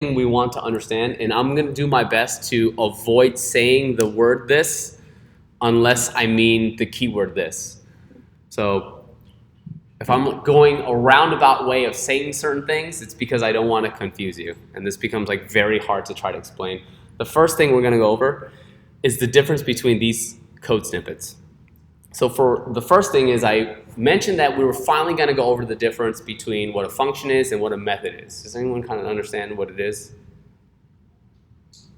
we want to understand, and I'm going to do my best to avoid saying the word this unless I mean the keyword this. So if I'm going a roundabout way of saying certain things, it's because I don't want to confuse you, and this becomes like very hard to try to explain. The first thing we're going to go over is the difference between these code snippets. So for the first thing is I mentioned that we were finally going to go over the difference between what a function is and what a method is. Does anyone kind of understand what it is?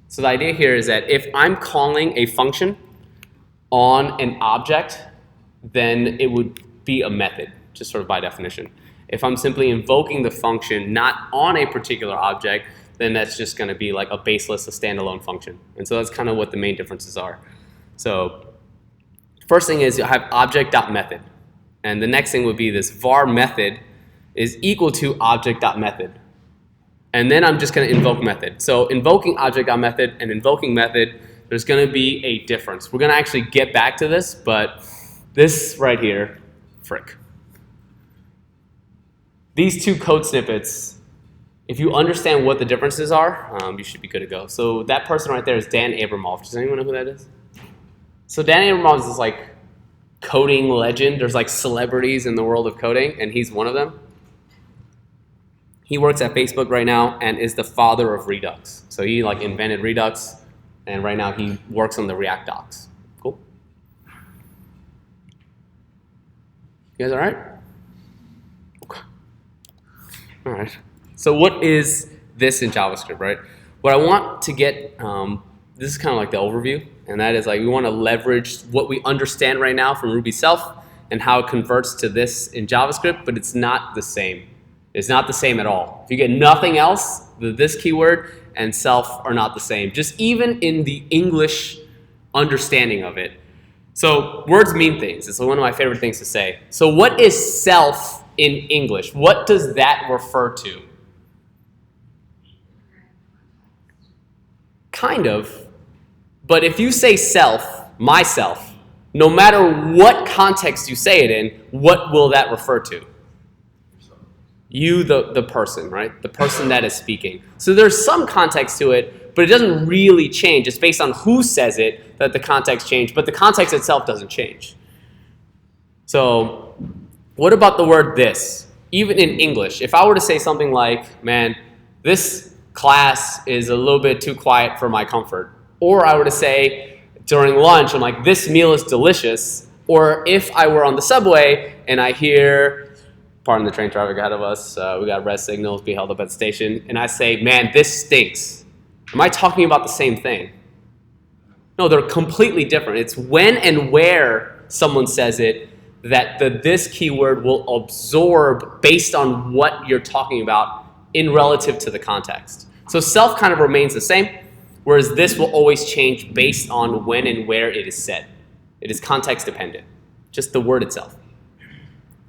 So the idea here is that if I'm calling a function on an object, then it would be a method, just sort of by definition. If I'm simply invoking the function not on a particular object, then that's just going to be like a baseless, a standalone function. And so that's kind of what the main differences are. So first thing is you have object.method. And the next thing would be this var method is equal to object.method. And then I'm just going to invoke method. So invoking object.method and invoking method, there's going to be a difference. We're going to actually get back to this, but this right here, frick. These two code snippets, if you understand what the differences are, you should be good to go. So that person right there is Dan Abramov. Does anyone know who that is? So Dan Abramov is this like coding legend. There's like celebrities in the world of coding, and he's one of them. He works at Facebook right now and is the father of Redux. So he like invented Redux, and right now he works on the React docs. Cool. You guys all right? Okay. All right. So what is this in JavaScript, right? What I want to get, this is kind of like the overview, and that is like we want to leverage what we understand right now from Ruby self and how it converts to this in JavaScript, but it's not the same. It's not the same at all. If you get nothing else, this keyword and self are not the same, just even in the English understanding of it. So words mean things. It's one of my favorite things to say. So what is self in English? What does that refer to? Kind of. But if you say self, myself, no matter what context you say it in, what will that refer to? You, the person, right? The person that is speaking. So there's some context to it, but it doesn't really change. It's based on who says it that the context changes, but the context itself doesn't change. So what about the word this? Even in English, if I were to say something like, man, this class is a little bit too quiet for my comfort. Or I were to say during lunch, I'm like, this meal is delicious. Or if I were on the subway and I hear, pardon the train traffic ahead of us, we got red signals, be held up at the station, and I say, man, this stinks. Am I talking about the same thing? No, they're completely different. It's when and where someone says it that this keyword will absorb based on what you're talking about in relative to the context. So self kind of remains the same, whereas this will always change based on when and where it is said. It is context dependent, just the word itself.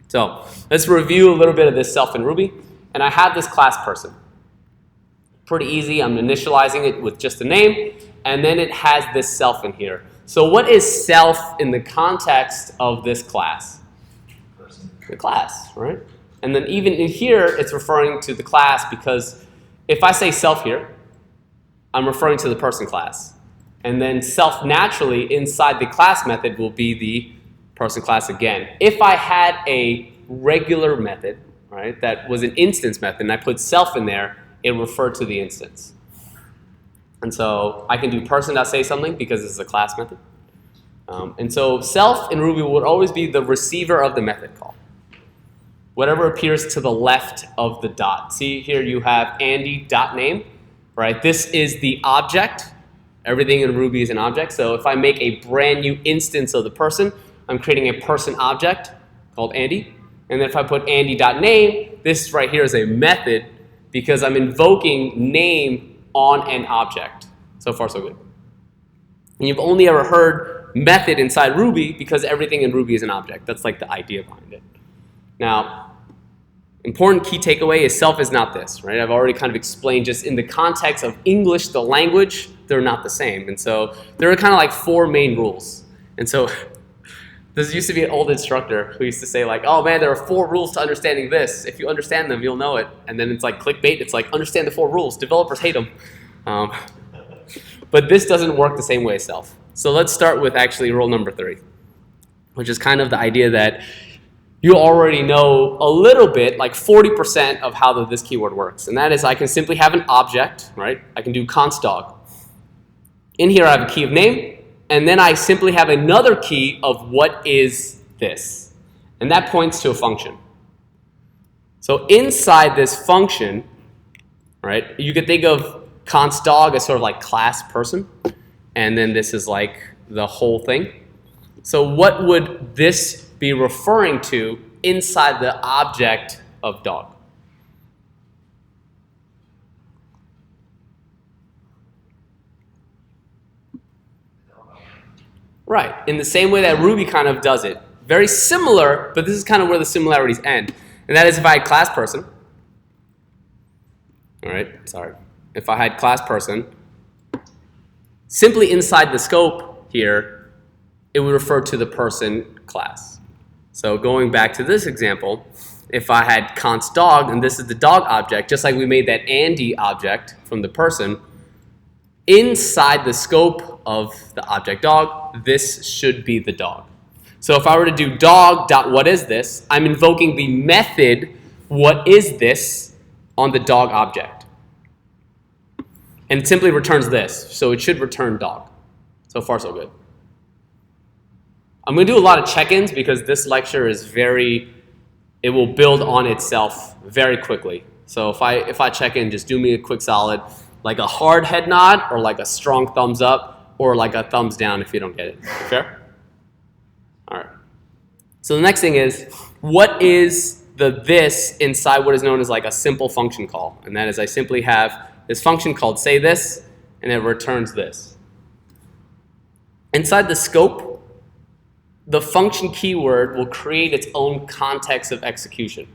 So let's review a little bit of this self in Ruby. And I have this class person. Pretty easy. I'm initializing it with just a name. And then it has this self in here. So what is self in the context of this class? Person. The class, right? And then even in here, it's referring to the class because if I say self here, I'm referring to the person class. And then self naturally inside the class method will be the person class again. If I had a regular method, right, that was an instance method, and I put self in there, it referred to the instance. And so I can do person.saySomething because this is a class method. And so self in Ruby would always be the receiver of the method call. Whatever appears to the left of the dot. See here you have Andy.name, right? This is the object. Everything in Ruby is an object. So if I make a brand new instance of the person, I'm creating a person object called Andy. And then if I put Andy.name, this right here is a method because I'm invoking name on an object. So far, so good. And you've only ever heard method inside Ruby because everything in Ruby is an object. That's like the idea behind it. Now, important key takeaway is self is not this, right? I've already kind of explained just in the context of English, the language, they're not the same. And so there are kind of like four main rules. And so This used to be an old instructor who used to say like, oh man, there are 4 rules to understanding this. If you understand them, you'll know it. And then it's like clickbait. It's like, understand the 4 rules. Developers hate them. But this doesn't work the same way as self. So let's start with actually rule number 3, which is kind of the idea that you already know a little bit, like 40% of how this keyword works. And that is I can simply have an object, right? I can do const dog. In here I have a key of name. And then I simply have another key of what is this. And that points to a function. So inside this function, right, you could think of const dog as sort of like class person. And then this is like the whole thing. So what would this be referring to inside the object of dog? Right, in the same way that Ruby kind of does it. Very similar, but this is kind of where the similarities end. And that is if I had class person. All right, sorry. If I had class person, simply inside the scope here, it would refer to the person class. So going back to this example, if I had const dog, and this is the dog object, just like we made that Andy object from the person, inside the scope of the object dog, this should be the dog. So if I were to do dog.whatisthis, I'm invoking the method what is this on the dog object. And it simply returns this. So it should return dog. So far, so good. I'm going to do a lot of check-ins because this lecture is it will build on itself very quickly. So if I check in, just do me a quick solid, like a hard head nod or like a strong thumbs up or like a thumbs down if you don't get it. Fair? All right. So the next thing is, what is the this inside what is known as like a simple function call? And that is I simply have this function called say this, and it returns this. Inside the scope, the function keyword will create its own context of execution.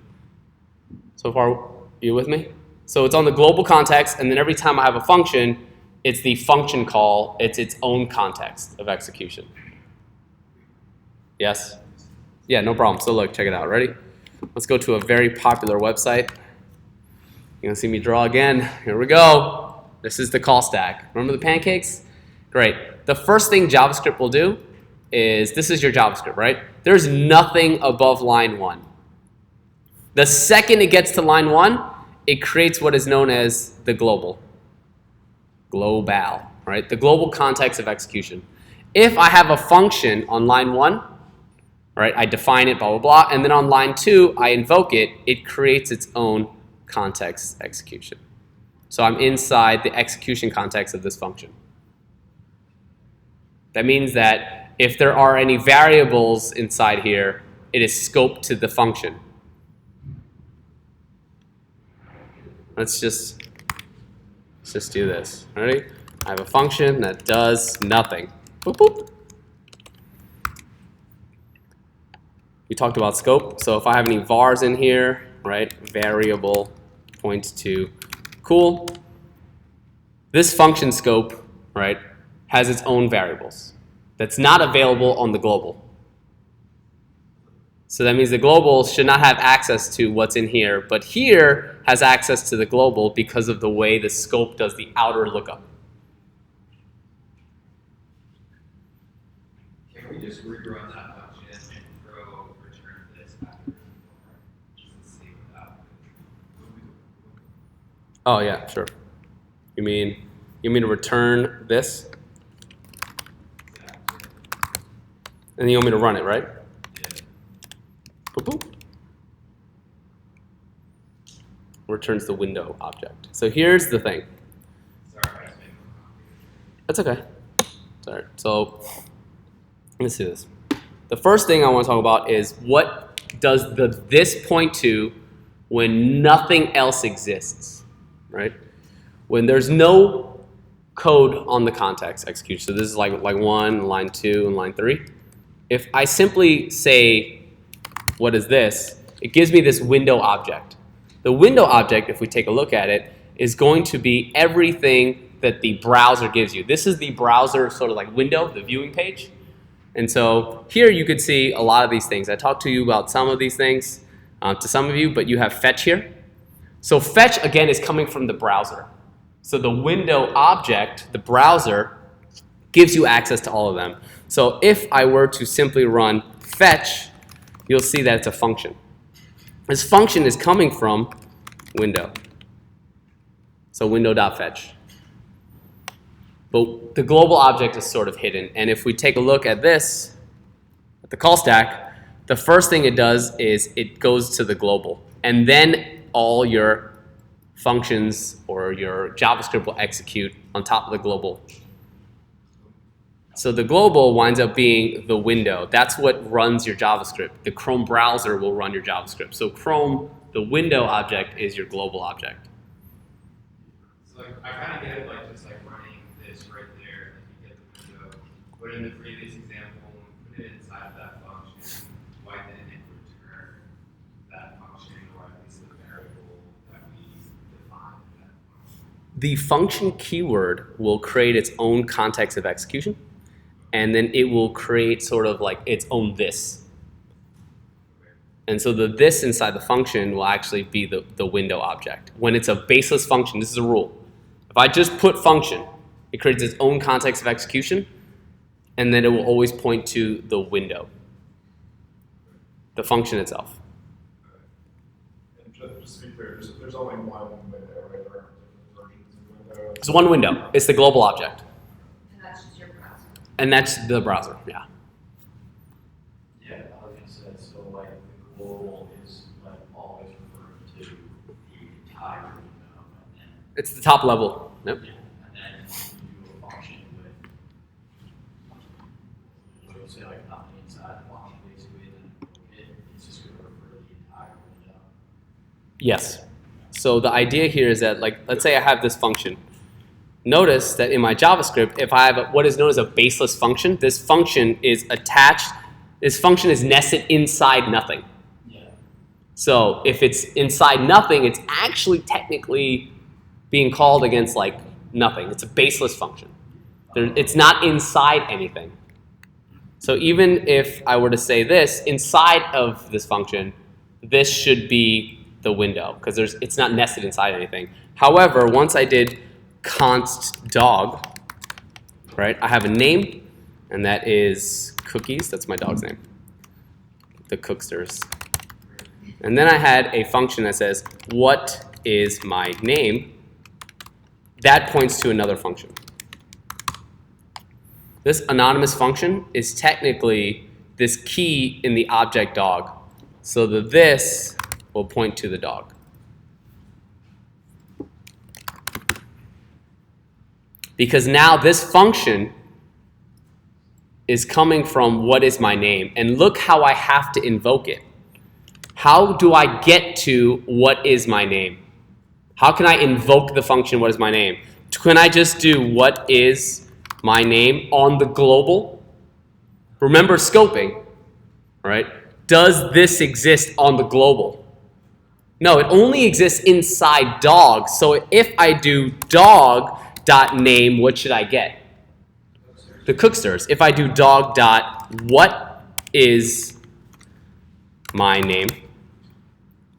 So far, you with me? So it's on the global context, and then every time I have a function, it's the function call. It's its own context of execution. Yes? Yeah, no problem. So look, check it out. Ready? Let's go to a very popular website. You're going to see me draw again. Here we go. This is the call stack. Remember the pancakes? Great. The first thing JavaScript will do is, this is your JavaScript, right? There's nothing above line 1. The second it gets to line 1, it creates what is known as the global, right? The global context of execution. If I have a function on line 1, right, I define it, blah, blah, blah, and then on line 2, I invoke it, it creates its own context execution. So I'm inside the execution context of this function. That means that if there are any variables inside here, it is scoped to the function. Let's just do this. Ready? I have a function that does nothing. Boop, boop. We talked about scope. So if I have any vars in here, right, variable points to cool. This function scope, right, has its own variables that's not available on the global. So that means the global should not have access to what's in here, but here has access to the global because of the way the scope does the outer lookup. Can we just rerun that function and throw return this after just to see what happens? Oh yeah, sure. You mean to return this? And then you want me to run it, right? Boop, boop. Returns the window object. So here's the thing. Sorry, That's okay. Sorry. So let's do this. The first thing I want to talk about is what does this point to when nothing else exists, right? When there's no code on the context execution. So this is like 1, line 2, and line 3. If I simply say, what is this? It gives me this window object. The window object, if we take a look at it, is going to be everything that the browser gives you. This is the browser sort of like window, the viewing page. And so here you could see a lot of these things. I talked to you about some of these things to some of you, but you have fetch here. So fetch, again, is coming from the browser. So the window object, the browser, gives you access to all of them. So if I were to simply run fetch, you'll see that it's a function. This function is coming from window. So window.fetch. But the global object is sort of hidden. And if we take a look at this, at the call stack, the first thing it does is it goes to the global. And then all your functions or your JavaScript will execute on top of the global. So the global winds up being the window. That's what runs your JavaScript. The Chrome browser will run your JavaScript. So Chrome, the window object, is your global object. So like, I kind of get it, like just like running this right there, and you get the window. But in the previous example, when we put it inside of that function, why didn't it return that function, or at least the variable that we defined in that function? The function keyword will create its own context of execution, and then it will create sort of like its own this. And so the this inside the function will actually be the window object. When it's a baseless function, this is a rule. If I just put function, it creates its own context of execution, and then it will always point to the window, the function itself. And just to be clear, there's only one window, right? There aren't different versions of window. It's one window. It's the global object. And that's just your browser. And that's the browser, yeah. Yeah, I was gonna say, so like the global is like always referring to the entire window, and then It's the top level. Yep. yeah, and then you do a function with what do you say, like nothing inside the function basically, and then it's just gonna refer to the entire window. Yes. So the idea here is that, like, let's say I have this function. Notice that in my JavaScript, if I have what is known as a baseless function, this function is attached, this function is nested inside nothing. Yeah. So if it's inside nothing, it's actually technically being called against like nothing. It's a baseless function. It's not inside anything. So even if I were to say this, inside of this function, this should be the window because it's not nested inside anything. However, once I did const dog, right, I have a name, and that is cookies. That's my dog's name, the Cooksters. And then I had a function that says, what is my name? That points to another function. This anonymous function is technically this key in the object dog. So the this will point to the dog. Because now this function is coming from what is my name. And look how I have to invoke it. How do I get to what is my name? How can I invoke the function what is my name? Can I just do what is my name on the global? Remember scoping, right? Does this exist on the global? No, it only exists inside dog. So if I do dog.name, what should I get? The Cooksters. If I do dog.what is my name,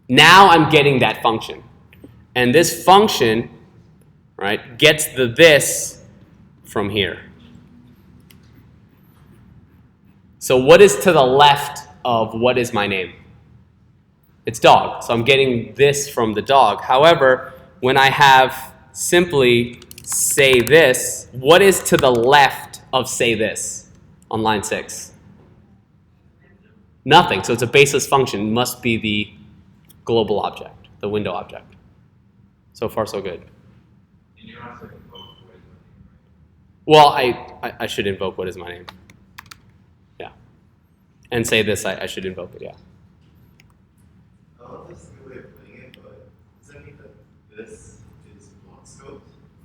now I'm getting that function. And this function, right, gets the this from here. So what is to the left of what is my name? It's dog. So I'm getting this from the dog. However, when I have simply say this, what is to the left of say this on line 6? Nothing. So it's a baseless function. It must be the global object, the window object. So far, so good. And you don't have to invoke what is my name, right? Well, I should invoke what is my name. Yeah. And say this, I should invoke it, yeah. I don't know if this is a good way of putting it, but does that mean that this is block scoped?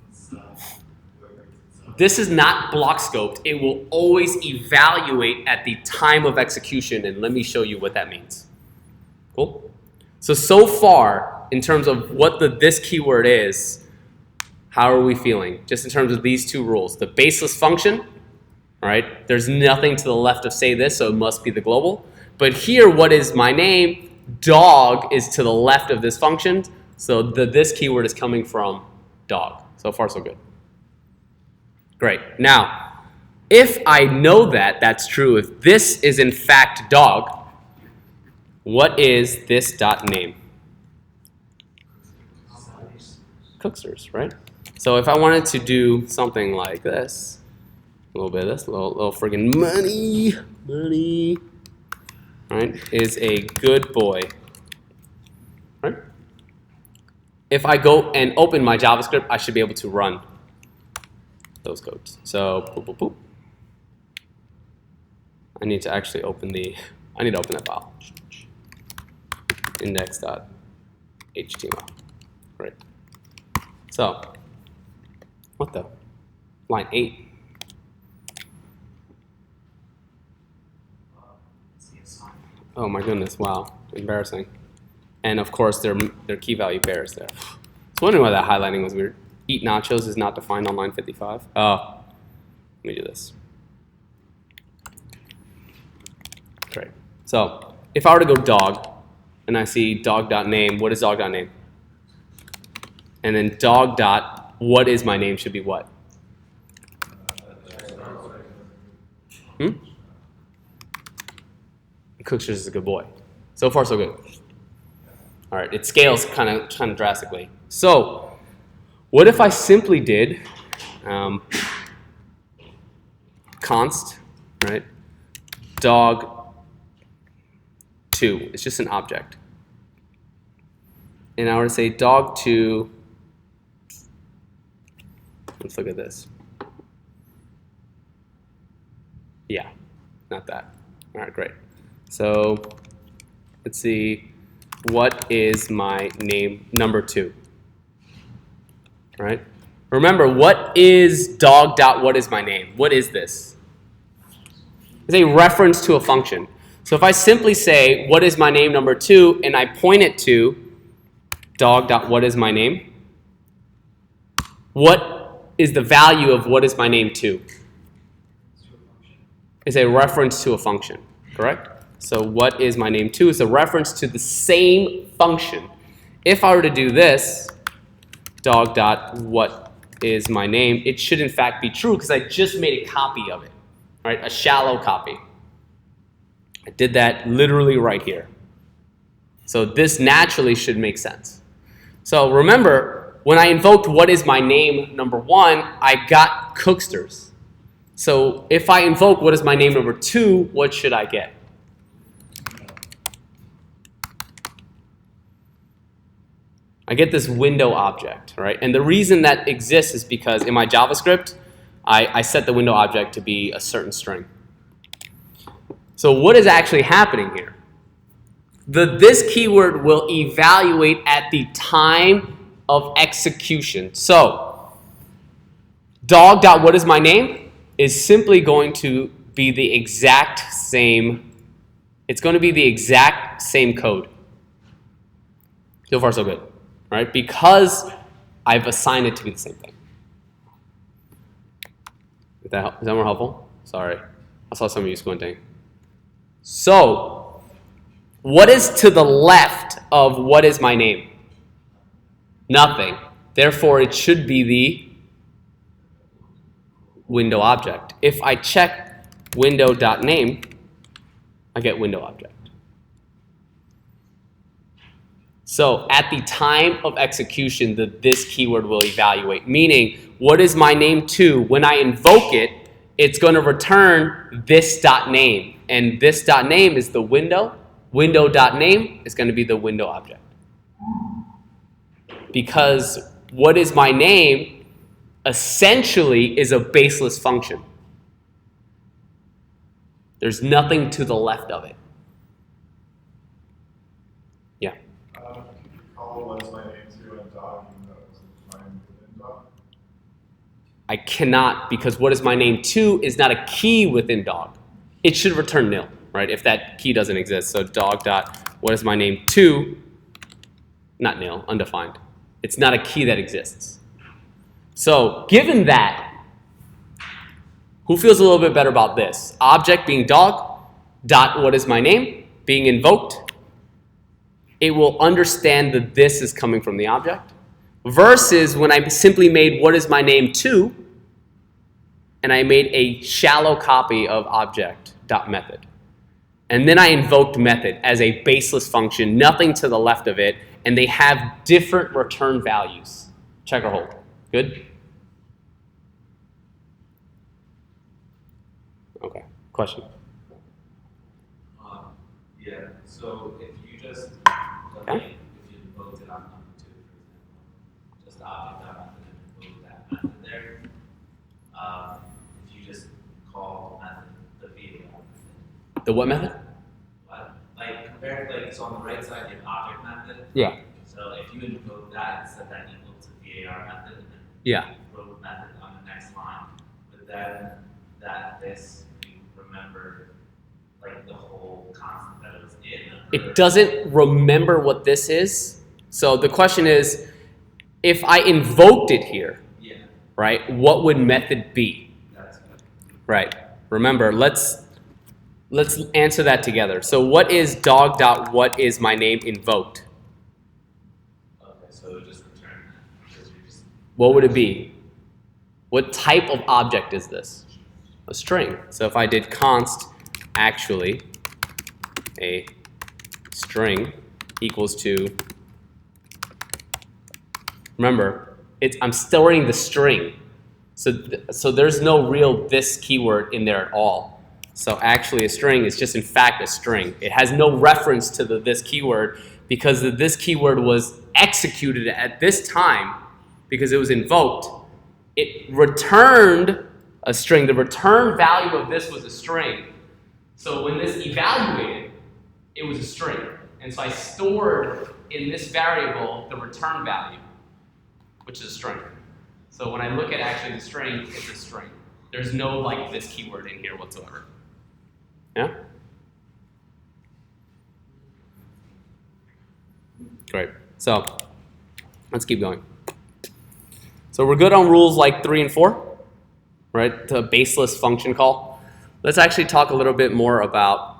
It's whoever it's This is not block scoped. It will always evaluate at the time of execution, and let me show you what that means. Cool? So far, in terms of what this keyword is, how are we feeling? Just in terms of these two rules. The baseless function All right? There's nothing to the left of say this, so it must be the global. But here, what is my name? Dog is to the left of this function, so this keyword is coming from dog. So far, so good. Great. Now, if I know that that's true, if this is in fact dog, what is this dot name? Cooksters, right? So if I wanted to do something like this, a little bit of this, little friggin' money, right, is a good boy, right? If I go and open my JavaScript, I should be able to run those codes. So, boop, boop, boop. I need to actually open that file. Index.html. Great. So, what the? Line 8. Oh my goodness, wow, embarrassing. And of course, their key value pairs there. I was wondering why that highlighting was weird. Eat nachos is not defined on line 55. Oh, let me do this. Great. So, if I were to go dog, and I see dog.name, what is dog.name? And then dog dot, what is my name should be what? Cooksters is a good boy. So far, so good. All right, it scales kind of drastically. So, what if I simply did const, right? Dog 2. It's just an object. And I were to say dog 2. Let's look at this. Yeah, not that. All right, great. So let's see, what is my name number 2? Right? Remember, what is dog dot what is my name? What is this? It's a reference to a function. So if I simply say what is my name number 2 and I point it to dog dot what is my name, what is the value of what is my name 2? It's a reference to a function, correct? So what is my name 2 is a reference to the same function. If I were to do this, dog dot what is my name, it should in fact be true because I just made a copy of it, right? A shallow copy. I did that literally right here. So this naturally should make sense. So remember, when I invoked what is my name number 1, I got Cooksters. So if I invoke what is my name number 2, what should I get? I get this window object, right? And the reason that exists is because in my JavaScript, I set the window object to be a certain string. So what is actually happening here? This keyword will evaluate at the time of execution. So dog.whatismyname is simply going to be the exact same, it's going to be the exact same code. So far so good. Right? Because I've assigned it to be the same thing. Is that more helpful? Sorry. I saw some of you squinting. So, what is to the left of what is my name? Nothing. Therefore, it should be the window object. If I check window.name, I get window object. So at the time of execution, this keyword will evaluate, meaning what is my name 2? When I invoke it, it's going to return this dot name, and this dot name is the window. Window.name is going to be the window object. Because what is my name essentially is a baseless function. There's nothing to the left of it. Yeah. Could you call what is my name 2 and dog even though it's defined within dog? I cannot, because what is my name 2 is not a key within dog. It should return nil, right, if that key doesn't exist. So dog dot what is my name 2, not nil, undefined. It's not a key that exists. So given that, Who feels a little bit better about this? Object being dog, dot what is my name, being invoked. It will understand that this is coming from the object. Versus when I simply made what is my name to, and I made a shallow copy of object dot method. And then I invoked method as a baseless function, nothing to the left of it, and they have different return values. Check or hold. Good? Okay, question? Yeah, so if you just, Okay. if you invoked it on number 2, for example, just the object dot method and invoke that method there, if you just call the method the VAR method. The what method? What? Like, compared, like, so on the right side, you have object method. Yeah. So if you invoke that and set that equal to VAR method, and then Yeah. invoke method on the next line, but then this, you remember, like, the whole concept that it was in. It doesn't remember what this is. So the question is, if I invoked it here, Yeah, right, what would method be? that's good. Right. Remember, let's answer that together. So what is dog dot what is my name invoked? Okay, so just return that, because you're just, What would it be? What type of object is this? A string. So if I did const actually a string equals to, remember, I'm storing the string. So there's no real this keyword in there at all. So actually a string is just in fact a string. It has no reference to the this keyword because the this keyword was executed at this time because it was invoked. It returned a string. The return value of this was a string. So when this evaluated, it was a string. And so I stored in this variable the return value, which is a string. So when I look at actually the string, it's a string. There's no like this keyword in here whatsoever. Yeah? Great. So let's keep going. So we're good on rules like 3 and 4, right? The baseless function call. Let's actually talk a little bit more about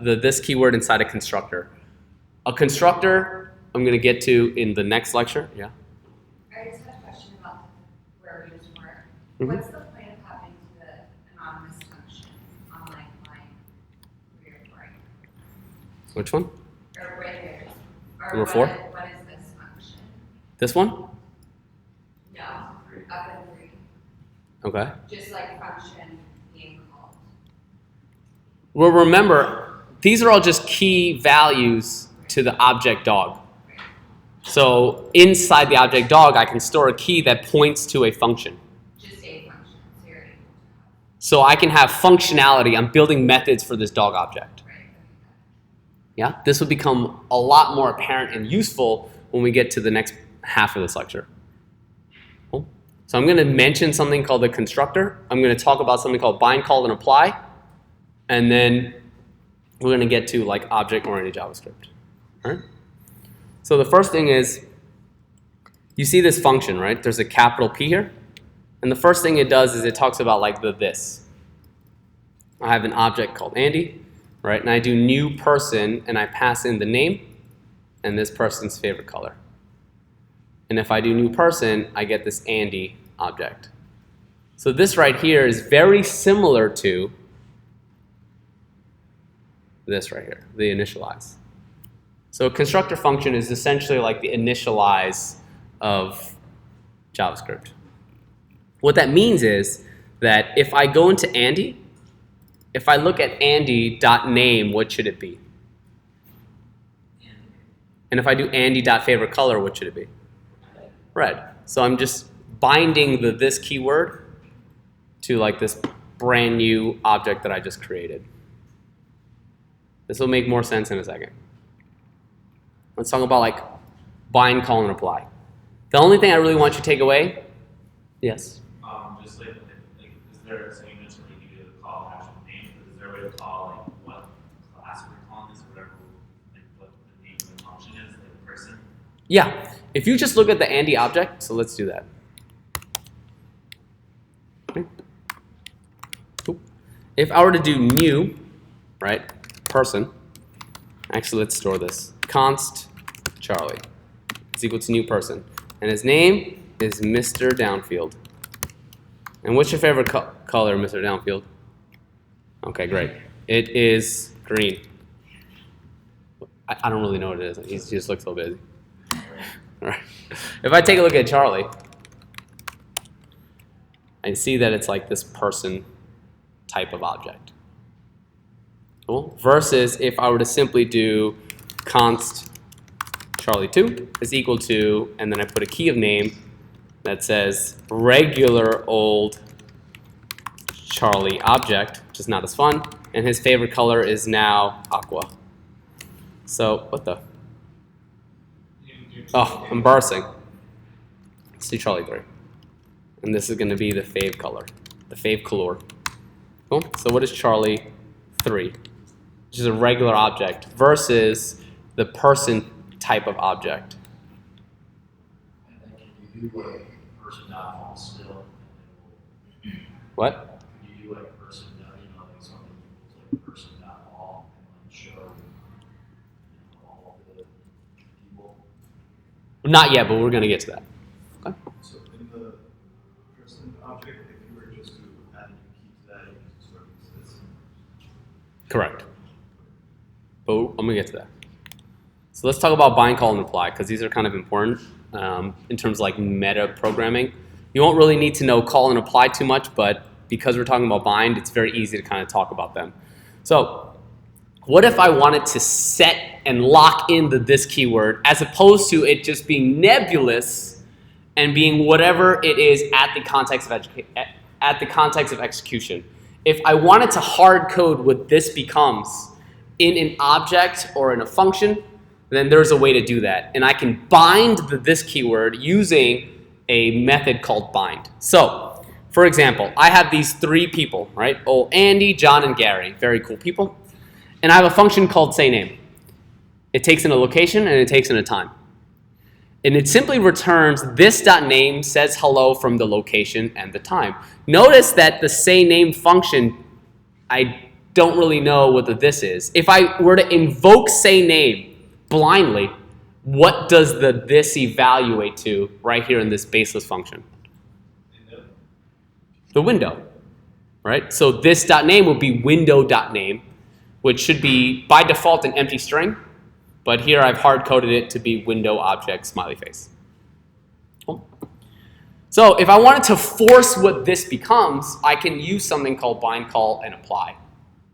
this keyword inside a constructor. A constructor, I'm going to get to in the next lecture. Yeah. I just had a question about where we just were. Mhm. What's the point of having the anonymous function on like line 3 or 4? Which one? Or right there? Or Number 4? What is this function? This one? No, up in 3. Okay. Just like function being called. Well, remember, these are all just key values to the object dog. So inside the object dog, I can store a key that points to a function. Just a function. So you're able to So I can have functionality. I'm building methods for this dog object. have, right? Yeah, this will become a lot more apparent and useful when we get to the next half of this lecture. Cool. So I'm going to mention something called the constructor. I'm going to talk about something called bind, call, and apply. And then we're going to get to like object-oriented JavaScript. All right? So the first thing is, you see this function, right? There's a capital P here. And the first thing it does is it talks about like the this. I have an object called Andy, right? And I do new person, and I pass in the name and this person's favorite color. And if I do new person, I get this Andy object. So this right here is very similar to this right here, the initialize. So a constructor function is essentially like the initialize of JavaScript. What that means is that if I go into Andy, if I look at Andy.name, what should it be? And if I do Andy.favorite color, what should it be? Red. So I'm just binding the this keyword to like this brand new object that I just created. This will make more sense in a second. Let's talk about like bind, call, and apply. The only thing I really want you to take away, yes? Just like, is there, so you mentioned like you do call actual name, but is there a way to call like what class we're calling this, or whatever, like what the name of the function is, like the person? Yeah. If you just look at the Andy object, so let's do that. Okay. if I were to do new, right, person, actually let's store this, const Charlie is equal to new person, and his name is Mr. Downfield. And what's your favorite color, Mr. Downfield? Okay, great. It is green. I don't really know what it is. He just looks so busy. All right. If I take a look at Charlie, I see that it's like this person type of object. Cool. Versus if I were to simply do const Charlie2 is equal to, and then I put a key of name that says regular old Charlie object, which is not as fun, and his favorite color is now aqua. So, what the? Oh, embarrassing. Let's do Charlie 3. And this is going to be the fave color, the fave color. Cool. So what is Charlie 3? Which is a regular object versus the person type of object. And then can you do like person.all still? What? Can you do like person, like something equals like person.all and then show all of the people? Not yet, but we're going to get to that. Okay. So in the person object, if you were just to add a new key to that, you could sort of use this. Correct. But I'm going to get to that. So let's talk about bind, call, and apply, because these are kind of important in terms of like meta programming. You won't really need to know call and apply too much, but because we're talking about bind, it's very easy to kind of talk about them. So what if I wanted to set and lock in this keyword as opposed to it just being nebulous and being whatever it is at the context of execution? If I wanted to hard code what this becomes in an object or in a function, then there's a way to do that. And I can bind this keyword using a method called bind. So, for example, I have these 3 people, right? Oh, Andy, John, and Gary. Very cool people. And I have a function called sayName. It takes in a location and it takes in a time. And it simply returns this.name says hello from the location and the time. Notice that the sayName function, I don't really know what the this is. If I were to invoke sayName blindly, what does the this evaluate to right here in this baseless function? The window, right? So this.name will be window.name, which should be by default an empty string, but here I've hard-coded it to be window object smiley face. Cool. So if I wanted to force what this becomes, I can use something called bind, call, and apply.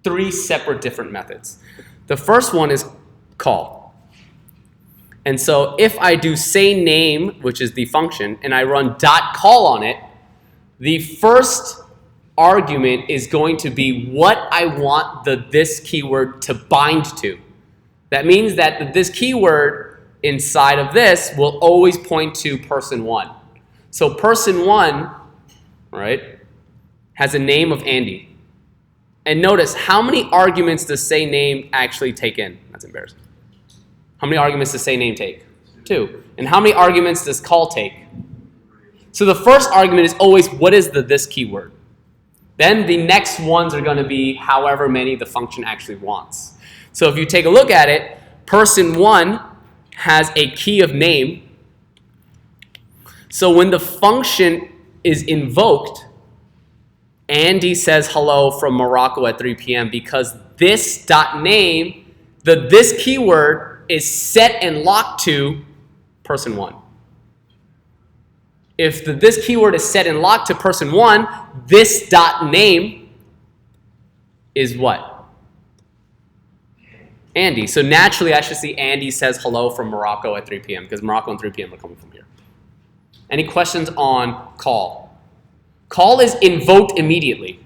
3 separate different methods. The first one is call. And so if I do sayName, which is the function, and I run .call on it, the first argument is going to be what I want this keyword to bind to. That means that this keyword inside of this will always point to person 1. So person 1, right, has a name of Andy. And notice, how many arguments does sayName actually take in? That's embarrassing. How many arguments does sayName take? 2. And how many arguments does call take? So the first argument is always, what is this keyword? Then the next ones are going to be however many the function actually wants. So if you take a look at it, person 1 has a key of name. So when the function is invoked, Andy says hello from Morocco at 3 p.m. because this.name, this keyword is set and locked to person 1. If this keyword is set and locked to person 1, this.name is what? Andy. So naturally, I should see Andy says hello from Morocco at 3 p.m. because Morocco and 3 p.m. are coming from here. Any questions on call? Call is invoked immediately,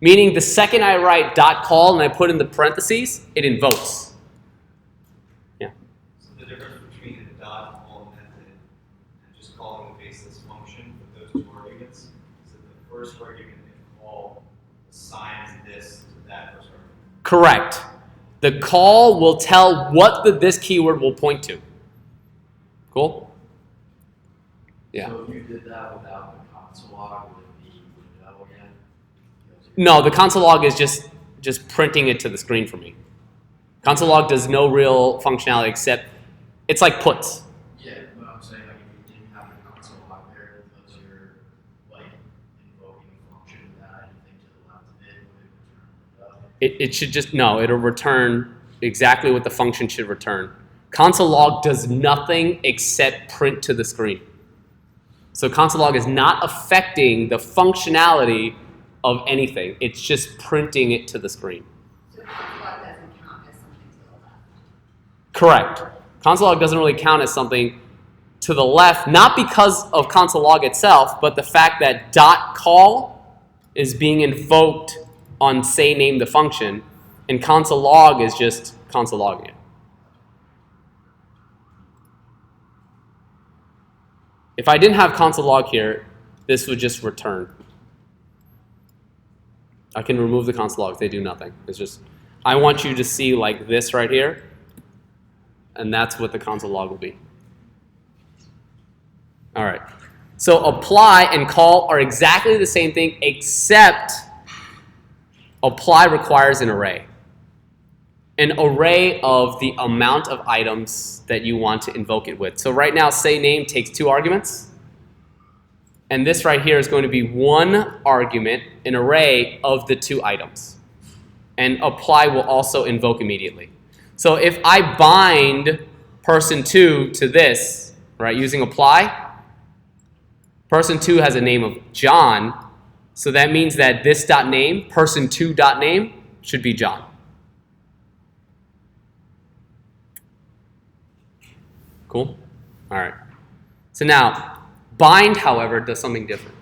meaning the second I write .call and I put in the parentheses, it invokes. Yeah. So the difference between the .call method and just calling the baseless function with those 2 arguments is that the first argument in call assigns this to that first argument. Correct. The call will tell what this keyword will point to. Cool? Yeah. So if you did that without the console log, would it be window again? No, the console log is just printing it to the screen for me. Console log does no real functionality except it's like puts. Yeah, but I'm saying like if you didn't have the console log there because you're like invoking a function without anything to the left of it, would it return It should just, no, it'll return exactly what the function should return. Console log does nothing except print to the screen. So console log is not affecting the functionality of anything. It's just printing it to the screen. So console log doesn't count as something to the left. Correct. Console log doesn't really count as something to the left, not because of console log itself, but the fact that dot call is being invoked on say name the function, and console log is just console logging it. If I didn't have console log here, this would just return. I can remove the console logs, they do nothing. It's just, I want you to see like this right here, and that's what the console log will be. All right, so apply and call are exactly the same thing, except apply requires an array. An array of the amount of items that you want to invoke it with. So right now, say name takes 2 arguments. And this right here is going to be 1 argument, an array of the 2 items. And apply will also invoke immediately. So if I bind person 2 to this, right, using apply, person 2 has a name of John. So that means that this dot name, person 2 dot name, should be John. Cool? All right. So now, bind, however, does something different.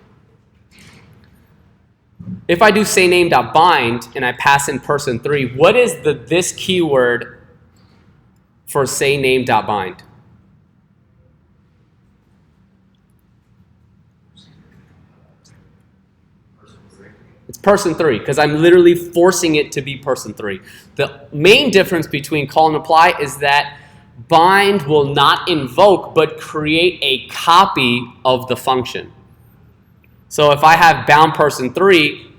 If I do say name.bind and I pass in person 3, what is this keyword for say name.bind? It's person 3, because I'm literally forcing it to be person 3. The main difference between call and apply is that bind will not invoke, but create a copy of the function. So if I have bound person 3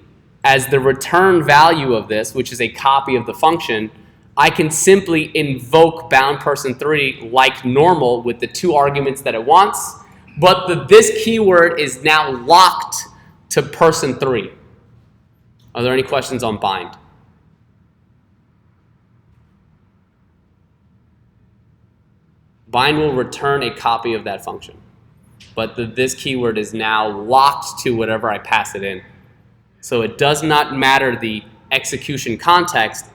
as the return value of this, which is a copy of the function, I can simply invoke bound person 3 like normal with the 2 arguments that it wants, but this keyword is now locked to person 3. Are there any questions on bind? Bind will return a copy of that function, but this keyword is now locked to whatever I pass it in. So it does not matter the execution context,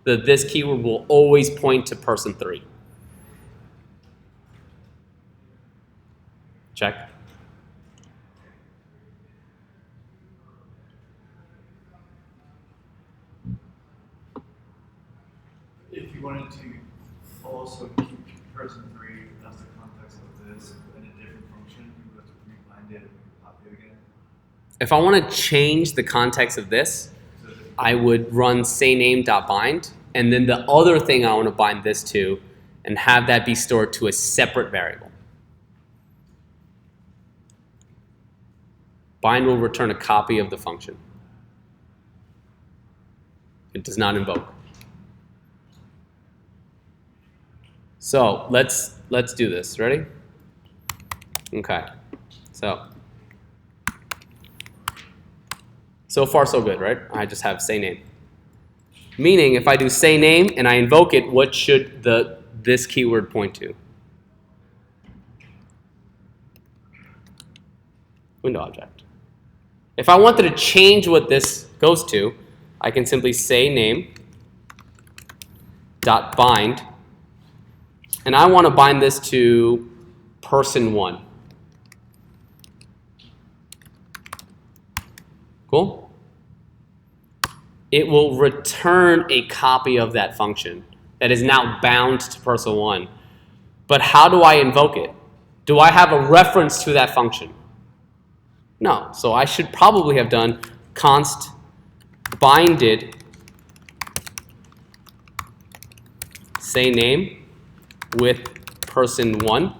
this keyword will always point to person 3. Check. If you wanted to also keep person 3 as the context of this in a different function, you would have to rebind it and copy it again. If I want to change the context of this, I would run say name.bind, and then the other thing I want to bind this to, and have that be stored to a separate variable. Bind will return a copy of the function. It does not invoke. So let's do this. Ready? Okay. So far so good, right? I just have say name. Meaning if I do say name and I invoke it, what should this keyword point to? Window object. If I wanted to change what this goes to, I can simply say name dot bind, and I want to bind this to person 1. Cool? It will return a copy of that function that is now bound to person 1. But how do I invoke it? Do I have a reference to that function? No. So I should probably have done const binded say name with person 1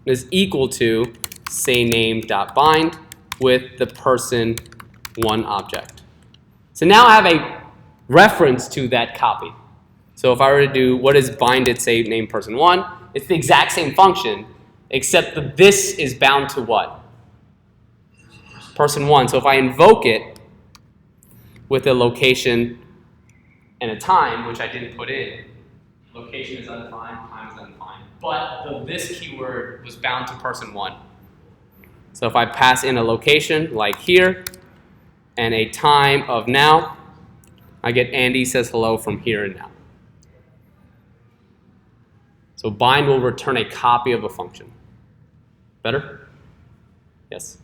is equal to say name dot bind with the person 1 object. So now I have a reference to that copy. So if I were to do what is binded say name person 1, it's the exact same function, except that this is bound to what? Person 1. So if I invoke it with a location and a time, which I didn't put in, location is undefined, time is undefined, but this keyword was bound to person 1. So if I pass in a location like here and a time of now, I get Andy says hello from here and now. So bind will return a copy of a function. Better? Yes?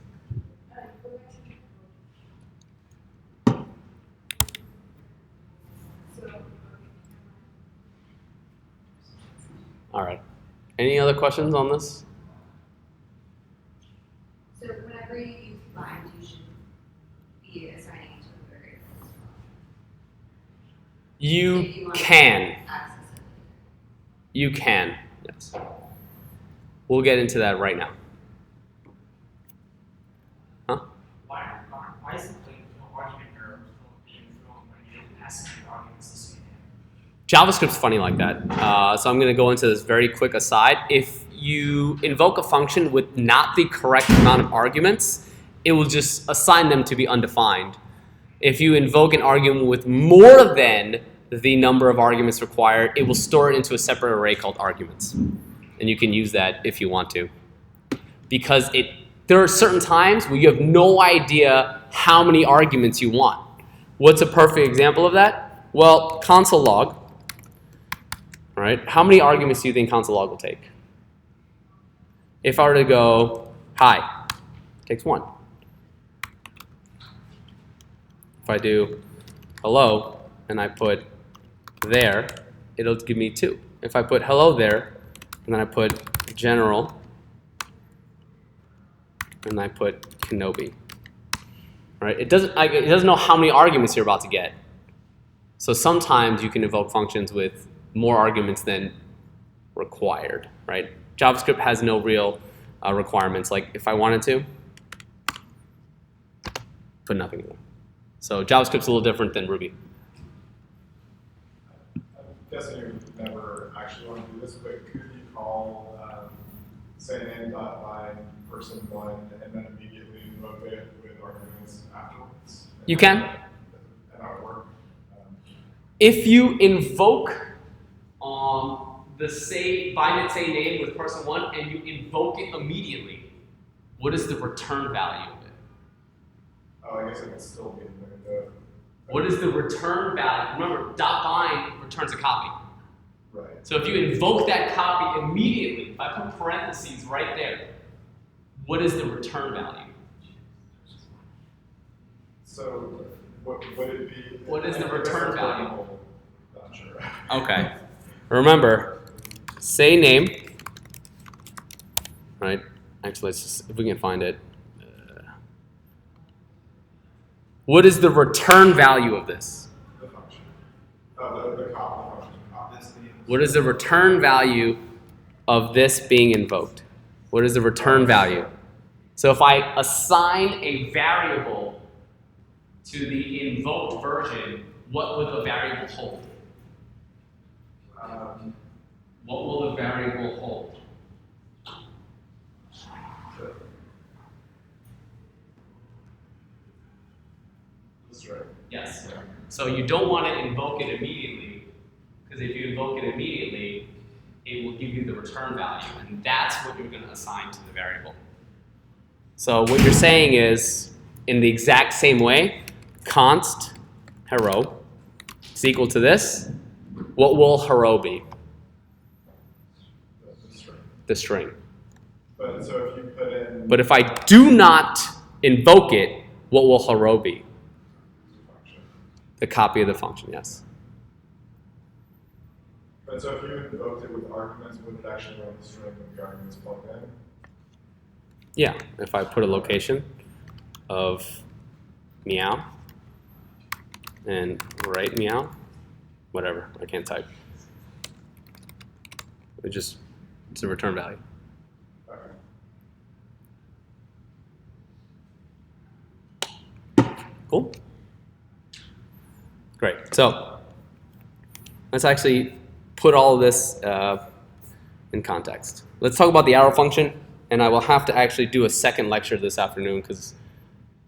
All right. Any other questions on this? So whenever you use bind, you should be assigning it to a variable. If You want to can. access it. You can. Yes. We'll get into that right now. Huh? Why is it like no argument or being thrown when you don't pass any arguments the same? JavaScript's funny like that. So I'm going to go into this very quick aside. If you invoke a function with not the correct amount of arguments, it will just assign them to be undefined. If you invoke an argument with more than the number of arguments required, it will store it into a separate array called arguments. And you can use that if you want to. Because there are certain times where you have no idea how many arguments you want. What's a perfect example of that? Well, console log. All right, how many arguments do you think console log will take? If I were to go, hi, it takes 1. If I do hello, and I put there, it'll give me 2. If I put hello there, and then I put general, and I put Kenobi. All right, it doesn't know how many arguments you're about to get. So sometimes you can invoke functions with more arguments than required, right? JavaScript has no real requirements. Like if I wanted to, put nothing in there. So JavaScript's a little different than Ruby. I'm guessing you never actually want to do this, but could you call say name.bind person1 and then immediately invoke it with arguments afterwards? You can. And that would work. If you invoke the bind say name with person 1 and you invoke it immediately, what is the return value of it? Oh, I guess it would still be in there. What is the return value? Remember, .bind returns a copy. Right. So if you invoke that copy immediately, if I put parentheses right there, what is the return value? So what would it be? What is the I guess return it's value? Not sure. Okay. Remember, say name. Right? Actually, let's just, if we can find it. What is the return value of this? The function. The copy function. What is the return value of this being invoked? What is the return value? So if I assign a variable to the invoked version, what would the variable hold? What will the variable hold? That's right. Yes. So you don't want to invoke it immediately, because if you invoke it immediately, it will give you the return value, and that's what you're going to assign to the variable. So what you're saying is, in the exact same way, const hello is equal to this. What will hello be? The string. But so if you put in But if I do not invoke it, what will hello be? function. The copy of the function, yes. But so if you invoked it with arguments, would it actually run the string with the arguments plugged in? Yeah, if I put a location of meow and write meow, whatever, I can't type. It's a return value. Okay. Cool? Great. So let's actually put all of this in context. Let's talk about the arrow function, and I will have to actually do a second lecture this afternoon because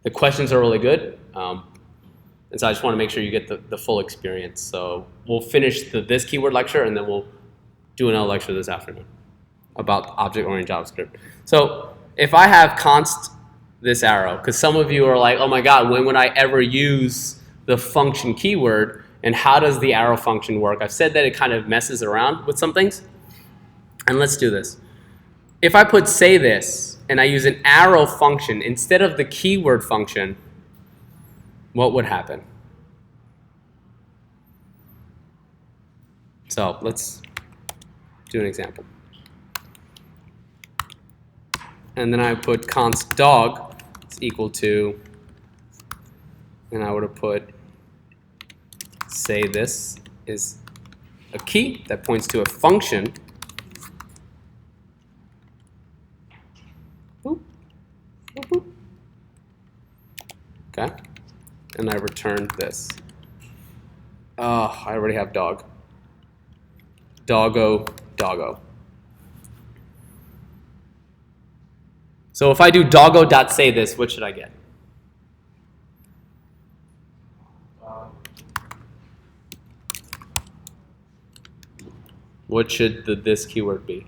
the questions are really good. And so I just want to make sure you get the full experience. So we'll finish this keyword lecture, and then we'll do another lecture this afternoon about object-oriented JavaScript. So if I have const this arrow, because some of you are like, oh my God, when would I ever use the function keyword, and how does the arrow function work? I've said that it kind of messes around with some things, and let's do this. If I put say this, and I use an arrow function instead of the keyword function, what would happen? So let's do an example. And then I put const dog is equal to, and I would have put say this is a key that points to a function. Boop, boop, boop. Okay. And I return this. Oh, I already have dog. Doggo, doggo. So if I do doggo.say this, what should I get? What should this keyword be?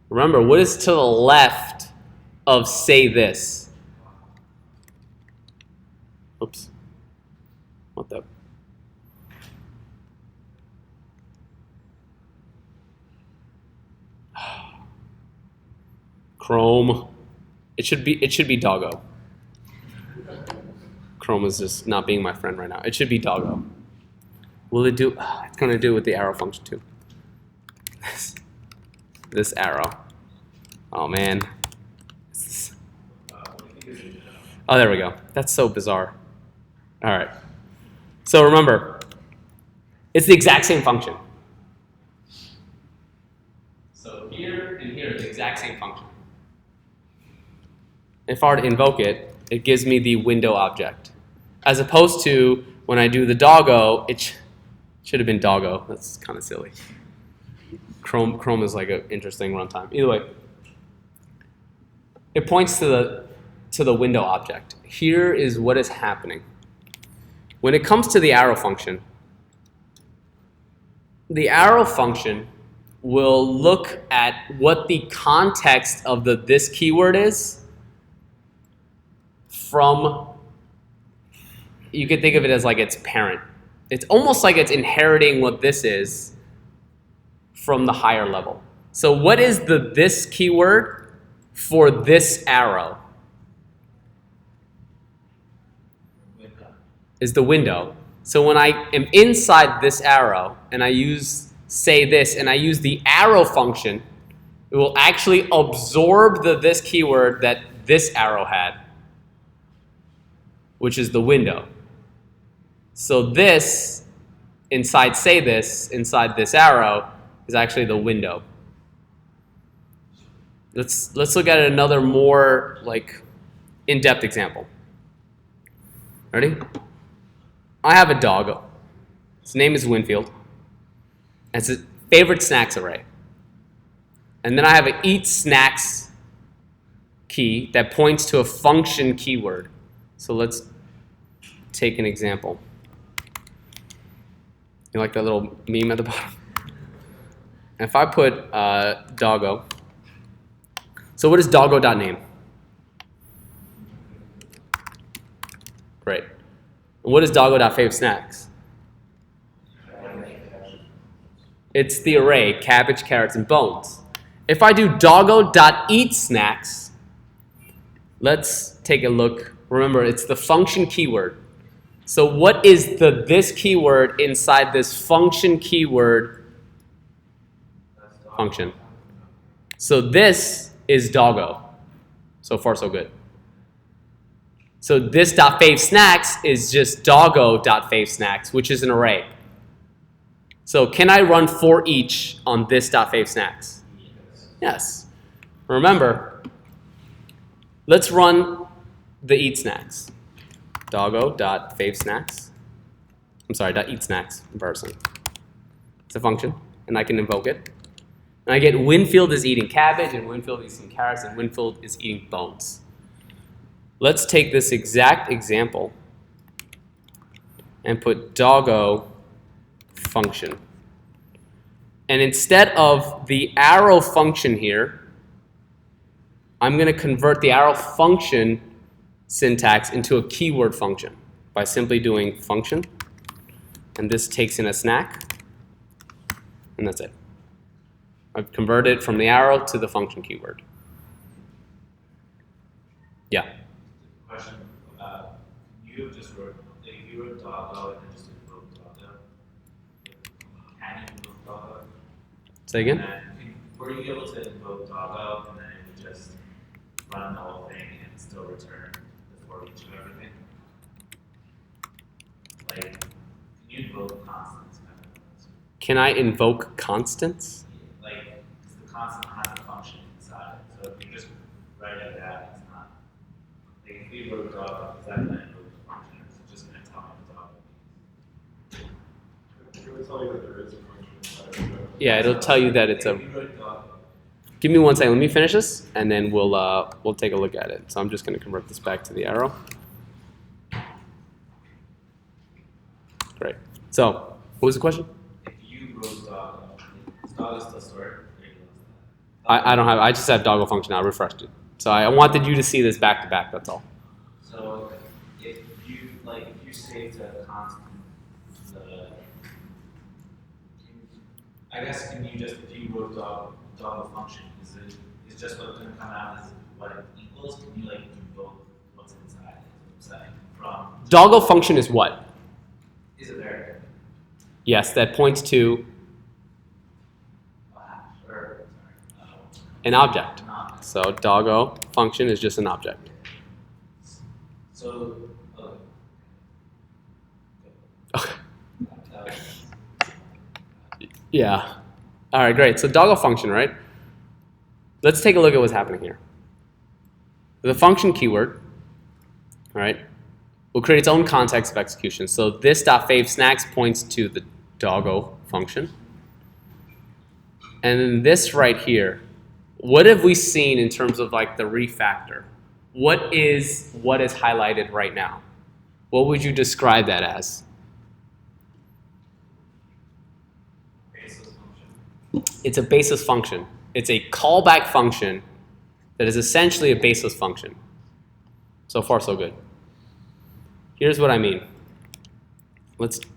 Remember, what is to the left of say this? Oops. What the? Chrome. It should be doggo. Chrome is just not being my friend right now. It should be doggo. Will it do? It's going to do with the arrow function too. This arrow. Oh man. Oh, there we go. That's so bizarre. All right. So remember, it's the exact same function. So here and here, the exact same function. If I were to invoke it, it gives me the window object. As opposed to when I do the doggo, it should have been doggo. That's kind of silly. Chrome is like an interesting runtime. Either way, it points to the window object. Here is what is happening. When it comes to the arrow function will look at what the context of this keyword is from, you could think of it as like its parent. It's almost like it's inheriting what this is from the higher level. So what is this keyword for this arrow? Is the window. So when I am inside this arrow and I use say this and I use the arrow function, it will actually absorb this keyword that this arrow had, which is the window. So this inside say this, inside this arrow, is actually the window. Let's look at another more like in-depth example. Ready? I have a dog. His name is Winfield. It's a favorite snacks array. And then I have an eat snacks key that points to a function keyword. So let's take an example. You like that little meme at the bottom? If I put doggo, so what is doggo.name? Great. And what is doggo.favesnacks? It's the array, cabbage, carrots, and bones. If I do doggo.eatsnacks, let's take a look. Remember, it's the function keyword. So what is this keyword inside this function keyword function? So this is doggo. So far, so good. So this .favesnacks is just doggo.favesnacks, which is an array. So can I run for each on this .favesnacks? Yes. Remember, let's run the eat snacks. doggo.favesnacks. I'm sorry, .eatsnacks in person. It's a function, and I can invoke it. And I get Winfield is eating cabbage, and Winfield is eating carrots, and Winfield is eating bones. Let's take this exact example and put doggo function. And instead of the arrow function here, I'm going to convert the arrow function syntax into a keyword function by simply doing function. And this takes in a snack. And that's it. I've converted from the arrow to the function keyword. Yeah. Question, you just wrote, if you wrote doggo and then just invoked doggo, can you invoke doggo? Say again? And then, were you able to invoke doggo and then it would just run the whole thing and still return the for each of everything? Like, can you invoke constants kind of? Can I invoke constants? Like, because the constant has a function inside it. So if you just write it out, it's not. Like, if you wrote doggo, is that going to invoke the function? Or is it just going to tell me what doggo means? It would tell you that there is a function inside of it. Yeah, it'll tell you that it's a. If you wrote doggo, Give me one second. Let me finish this, and then we'll take a look at it. So I'm just going to convert this back to the arrow. Great. So, what was the question? if you wrote doggo, is doggo still stored? Or you lost that? I don't have. I just have doggo function now. I refreshed it. So I wanted you to see this back to back. That's all. So if you say to a constant I guess can you just, if you wrote doggo function, is just what's going to come out is what it equals? Can you invoke what's inside? Is what I'm saying from Doggo function is what? is it there? Yes, that points to Or an object. not. So doggo function is just an object. So Okay. that was- Yeah. All right, great. So doggo function, right? Let's take a look at what's happening here. The function keyword, right, will create its own context of execution. So this .favesnacks points to the doggo function. And then this right here, what have we seen in terms of the refactor? What is highlighted right now? What would you describe that as? Basis function. It's a basis function. It's a callback function that is essentially a basis function. So far, so good. Here's what I mean. Let's do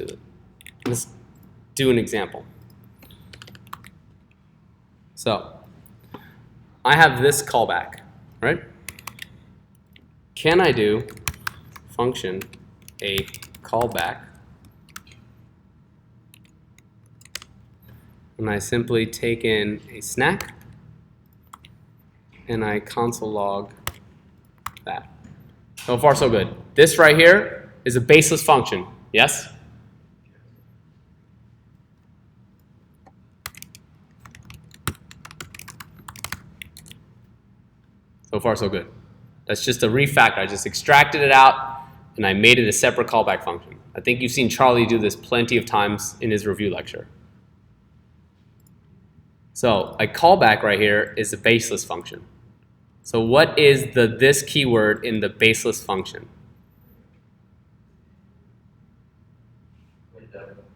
that. Let's do an example. So I have this callback, right? Can I do function a callback? And I simply take in a snack and I console log that. So far, so good. This right here is a baseless function, yes? So far, so good. That's just a refactor. I just extracted it out and I made it a separate callback function. I think you've seen Charlie do this plenty of times in his review lecture. So a callback right here is a baseless function. So what is this keyword in the baseless function?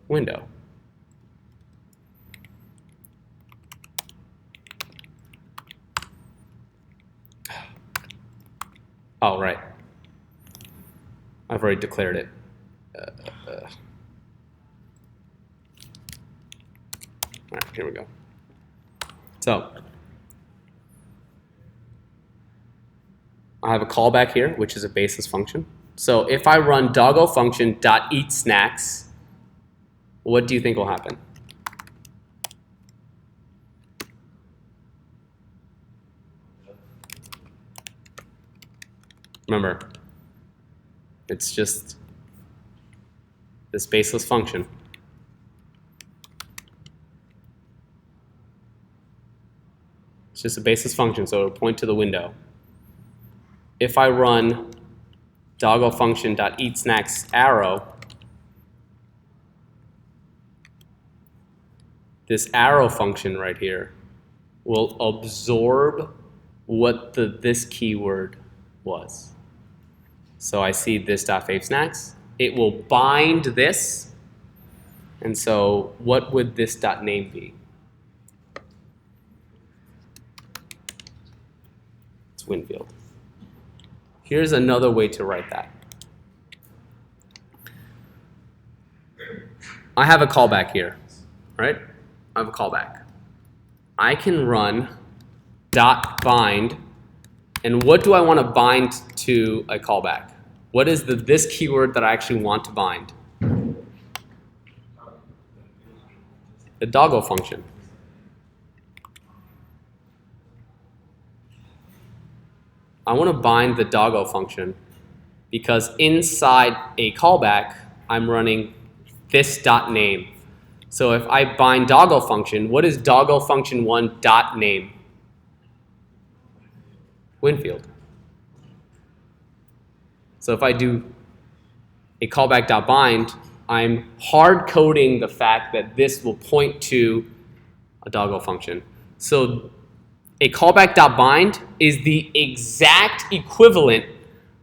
Window. Oh, right. I've already declared it. All right, here we go. So I have a callback here, which is a baseless function. So if I run doggo function .eat snacks, what do you think will happen? Remember, it's just this baseless function. It's just a baseless function, so it'll point to the window. if I run doggo function.eatSnacks arrow, this arrow function right here will absorb what this keyword was. So I see this.favesnacks. It will bind this. And so what would this dot name be? It's Winfield. Here's another way to write that. I have a callback here, right? I have a callback. I can run dot bind, and what do I want to bind to a callback? What is this keyword that I actually want to bind? The doggo function. I want to bind the doggo function because inside a callback, I'm running this dot name. So if I bind doggo function, what is doggo function 1 dot name? Winfield. So if I do a callback dot bind, I'm hard coding the fact that this will point to a doggo function. So a callback dot bind is the exact equivalent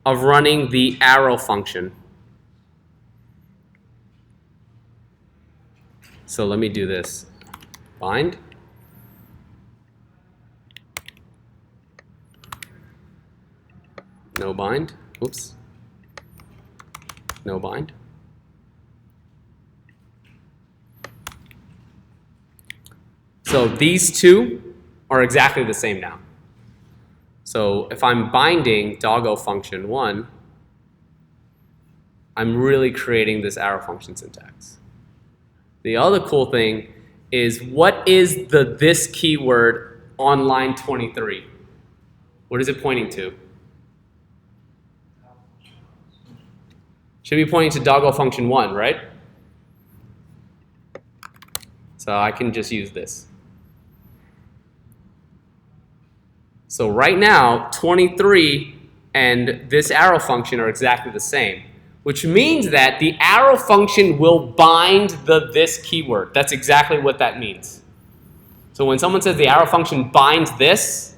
of running the arrow function. So let me do this. Bind. No bind. Oops. No bind. So these two are exactly the same now. So if I'm binding doggo function 1, I'm really creating this arrow function syntax. The other cool thing is, what is this keyword on line 23? What is it pointing to? Should be pointing to doggo function 1, right? So I can just use this. So right now, 23 and this arrow function are exactly the same, which means that the arrow function will bind this keyword. That's exactly what that means. So when someone says the arrow function binds this,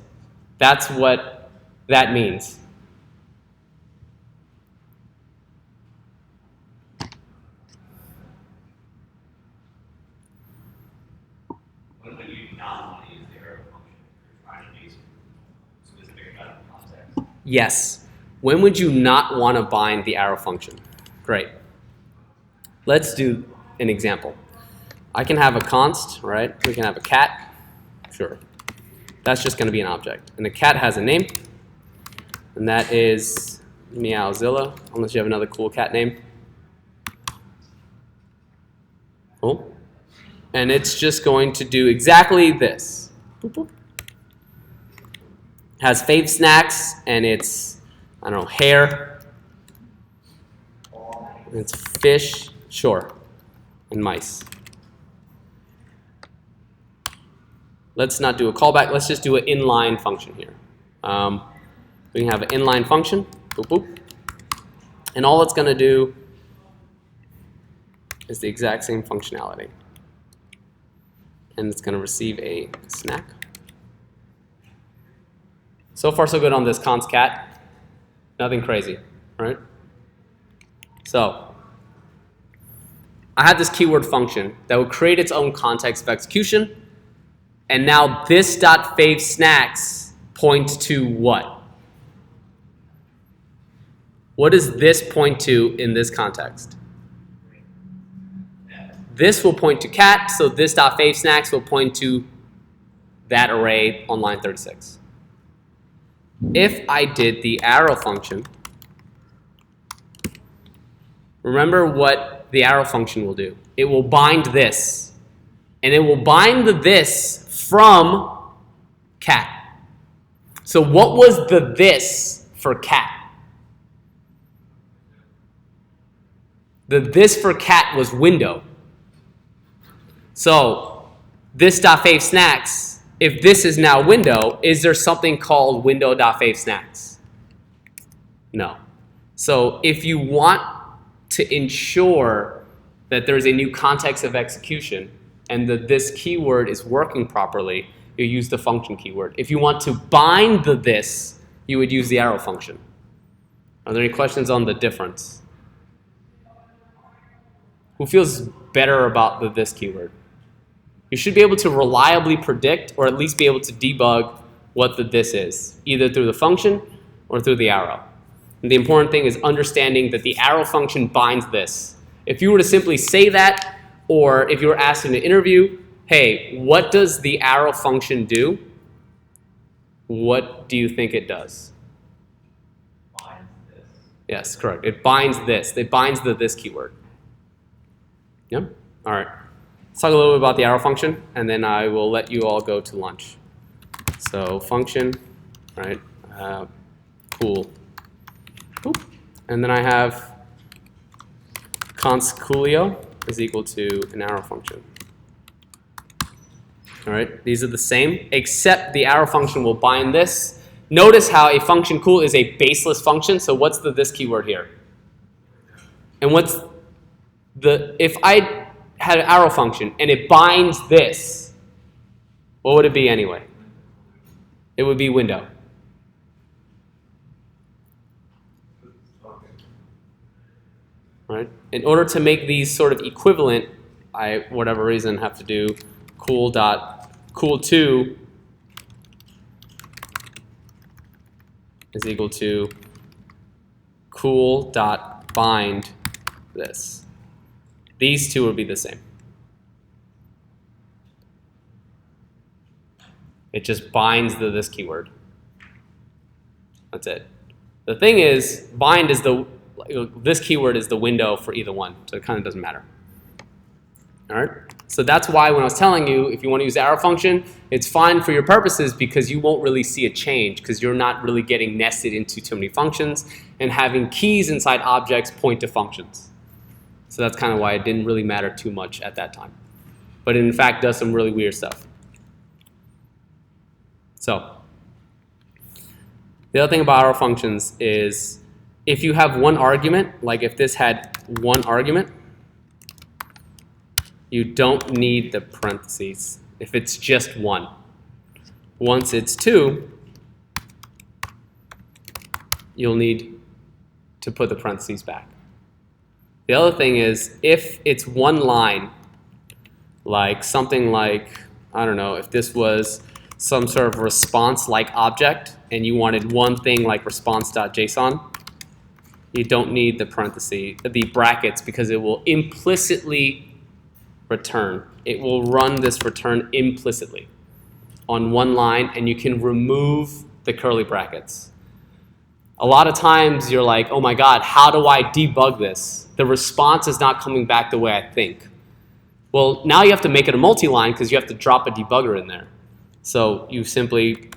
that's what that means. When would you not want to use the arrow function? You're trying to be specific about the context. Yes. When would you not want to bind the arrow function? Great. Let's do an example. I can have a const, right? We can have a cat. Sure. That's just going to be an object. And the cat has a name. And that is Meowzilla, unless you have another cool cat name. Cool. And it's just going to do exactly this. Boop, boop. Has fave snacks, and it's, I don't know, hair. And it's fish, sure, and mice. Let's not do a callback. Let's just do an inline function here. We can have an inline function, boop, boop. And all it's going to do is the exact same functionality. And it's going to receive a snack. So far, so good on this const cat. Nothing crazy, right? So I have this keyword function that will create its own context of execution. And now this .favesnacks points to what? What does this point to in this context? This will point to cat, so this .favesnacks will point to that array on line 36. If I did the arrow function, remember what the arrow function will do. It will bind this, and it will bind this from cat. So what was the this for cat? The this for cat was window. So this .favesnacks, if this is now window, is there something called window.favesnacks? No. So if you want to ensure that there's a new context of execution and that this keyword is working properly, you use the function keyword. If you want to bind the this, you would use the arrow function. Are there any questions on the difference? Who feels better about the this keyword? You should be able to reliably predict or at least be able to debug what the this is, either through the function or through the arrow. And the important thing is understanding that the arrow function binds this. If you were to simply say that, or if you were asked in an interview, hey, what does the arrow function do? What do you think it does? Binds this. Yes, correct. It binds this. It binds the this keyword. Yeah? All right. Let's talk a little bit about the arrow function, and then I will let you all go to lunch. So function, right? Cool. Oop. And then I have const coolio is equal to an arrow function. All right, these are the same, except the arrow function will bind this. Notice how a function cool is a baseless function, so what's the this keyword here? And what's the, if I had an arrow function and it binds this, what would it be anyway? It would be window. Right? In order to make these sort of equivalent, I, for whatever reason, have to do cool.cool2 is equal to cool.bind this. These two will be the same. It just binds the this keyword. That's it. The thing is, bind is the, this keyword is the window for either one, so it kind of doesn't matter. All right? So that's why when I was telling you, if you want to use the arrow function, it's fine for your purposes because you won't really see a change because you're not really getting nested into too many functions and having keys inside objects point to functions. So that's kind of why it didn't really matter too much at that time. But it in fact does some really weird stuff. So the other thing about arrow functions is if you have one argument, like if this had one argument, you don't need the parentheses if it's just one. Once it's two, you'll need to put the parentheses back. The other thing is if it's one line, like something like, I don't know, if this was some sort of response-like object and you wanted one thing like response.json, you don't need the parentheses, the brackets, because it will implicitly return. It will run this return implicitly on one line, and you can remove the curly brackets. A lot of times you're like, oh my god, how do I debug this? The response is not coming back the way I think. Well, now you have to make it a multi-line because you have to drop a debugger in there. So you simply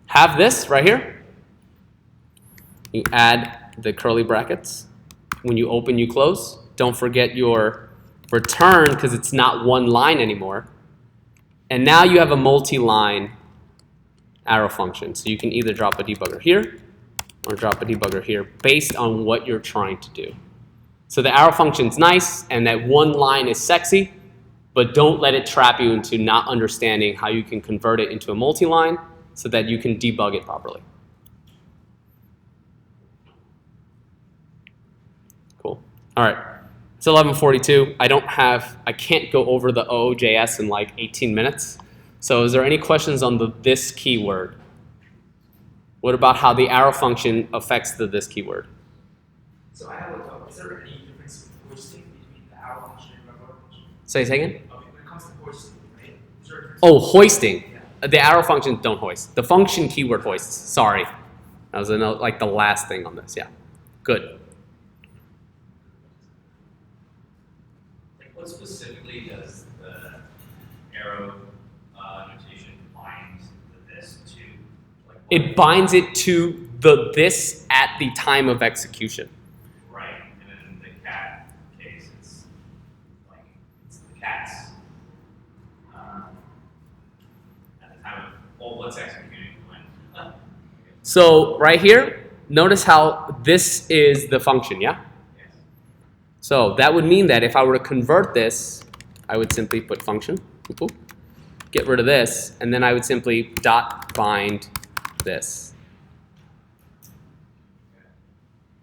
have this right here. You add the curly brackets. When you open, you close. Don't forget your return because it's not one line anymore. And now you have a multi-line arrow function. So you can either drop a debugger here or drop a debugger here based on what you're trying to do. So the arrow function's nice and that one line is sexy, but don't let it trap you into not understanding how you can convert it into a multi-line so that you can debug it properly. Cool. All right. It's 11:42. I can't go over the OOJS in like 18 minutes. So is there any questions on the this keyword? What about how the arrow function affects the this keyword? So I have a thought. Is there any difference in hoisting between the arrow function and regular function? Say again? When it comes to hoisting, right? Is there a difference? Oh, hoisting. Yeah. The arrow function don't hoist. The function keyword hoists. Sorry. That was like the last thing on this. Yeah. Good. Like what specifically does the arrow notation bind this to? Like what? It binds it to the this at the time of execution. Right, and in the cat case, it's like it's the cat's at the time of, well, what's executing when? So right here, notice how this is the function, yeah? So that would mean that if I were to convert this, I would simply put function, get rid of this, and then I would simply dot bind this.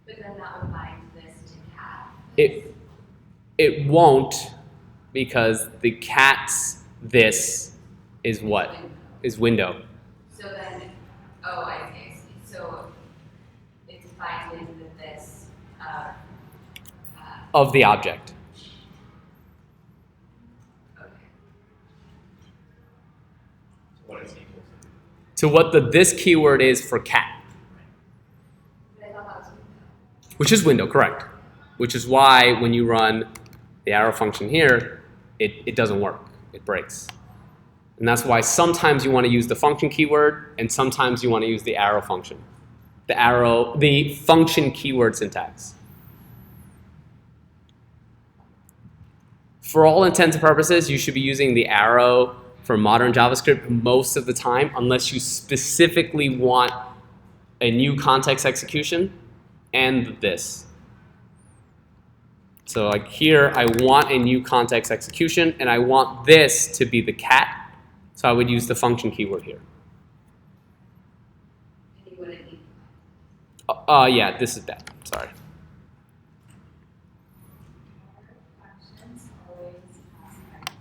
But then that would bind this to cat. It won't, because the cat's this is what? Is window. So then, oh, I see. So it's binding with this Of the object. okay. What is equal To what this keyword is for cat. But I thought that was window. Which is window, correct. Which is why when you run the arrow function here, it doesn't work. It breaks. And that's why sometimes you want to use the function keyword and sometimes you want to use the arrow function. The function keyword syntax. For all intents and purposes, you should be using the arrow for modern JavaScript most of the time unless you specifically want a new context execution and this. So like here, I want a new context execution, and I want this to be the cat. So I would use the function keyword here. And you wouldn't need Yeah, this is bad. Sorry. functions always pass by.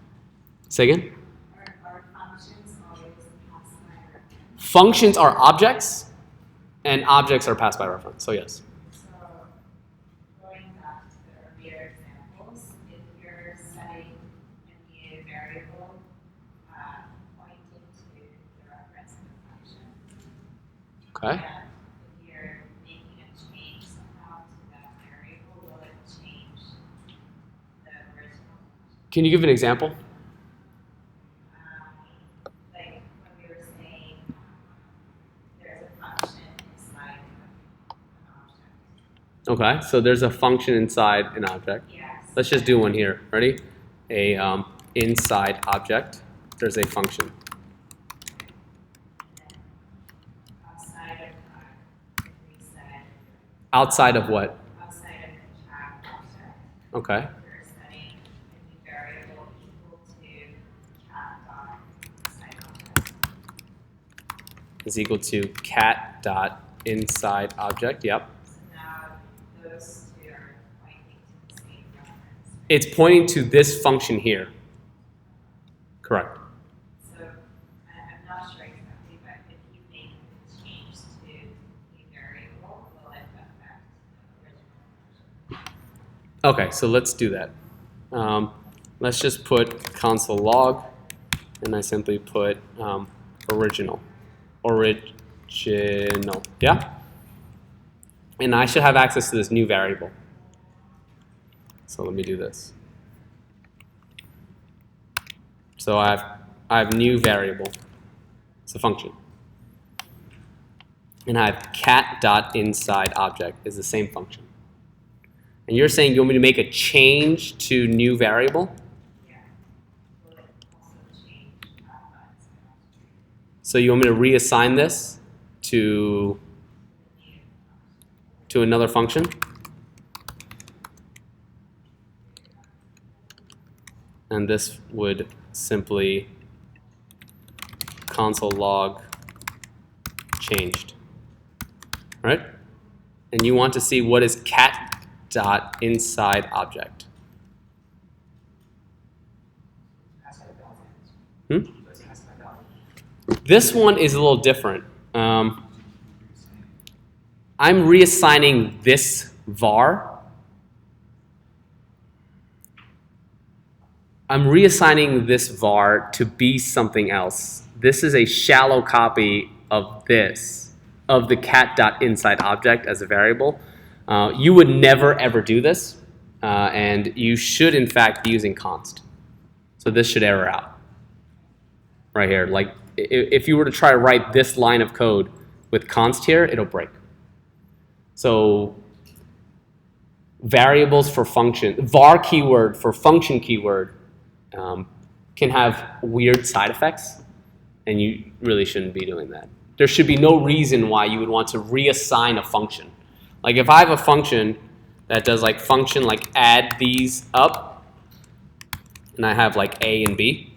Say again? Are functions always pass by reference? Functions are objects, and objects are passed by reference. So yes. So going back to the earlier examples, if you're setting a new variable pointing to the reference of the function, Okay. and if you're making a change somehow to that variable, will it change the original function? Can you give an example? Like when we were saying there's a function inside of an object. Okay. So there's a function inside an object. Yes. Let's just do one here. Ready? A inside object. There's a function. Outside of if we said Outside of what? outside of the cat object, Okay. we're setting a new variable equal to cat dot inside object. Is equal to cat dot inside object. Yep. So now those two are pointing to the same reference. It's pointing to this function here. Correct. So I'm not sure exactly, but if you make the change to a variable, will it affect the original function? Okay, so let's do that. Let's just put console log, and I simply put original. Original, yeah? And I should have access to this new variable. So let me do this. So I have new variable. It's a function. And I have cat.inside object is the same function. And you're saying you want me to make a change to new variable? Yeah. Will it also change cat dot inside object? So you want me to reassign this to another function? And this would simply console log changed. All right? And you want to see what is cat dot inside object. Pass by value. Hmm? Let's pass by value. This one is a little different. I'm reassigning this var. I'm reassigning this var to be something else. This is a shallow copy of this, of the cat.inside object as a variable. You would never ever do this, and you should in fact be using const. So this should error out right here. Like if you were to try to write this line of code with const here, it'll break. So variables for function, var keyword for function keyword can have weird side effects, and you really shouldn't be doing that. There should be no reason why you would want to reassign a function. Like if I have a function that does like function like add these up, and I have like A and B,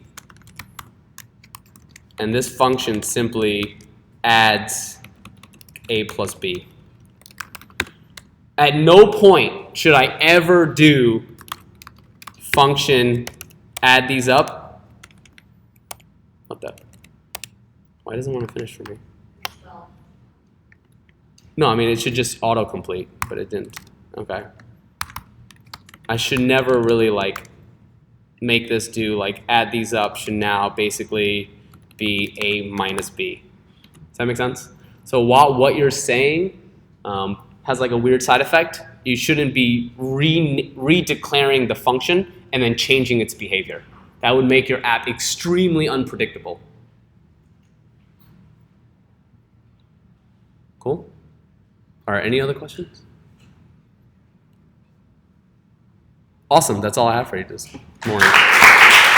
and this function simply adds A plus B. At no point should I ever do function add these up. What the? Why doesn't it want to finish for me? No, I mean it should just autocomplete, but it didn't. Okay. I should never really like make this do like add these up should now basically be A minus B. Does that make sense? So while what you're saying has like a weird side effect, you shouldn't be redeclaring the function and then changing its behavior. That would make your app extremely unpredictable. Cool? All right, any other questions? Awesome, that's all I have for you this morning.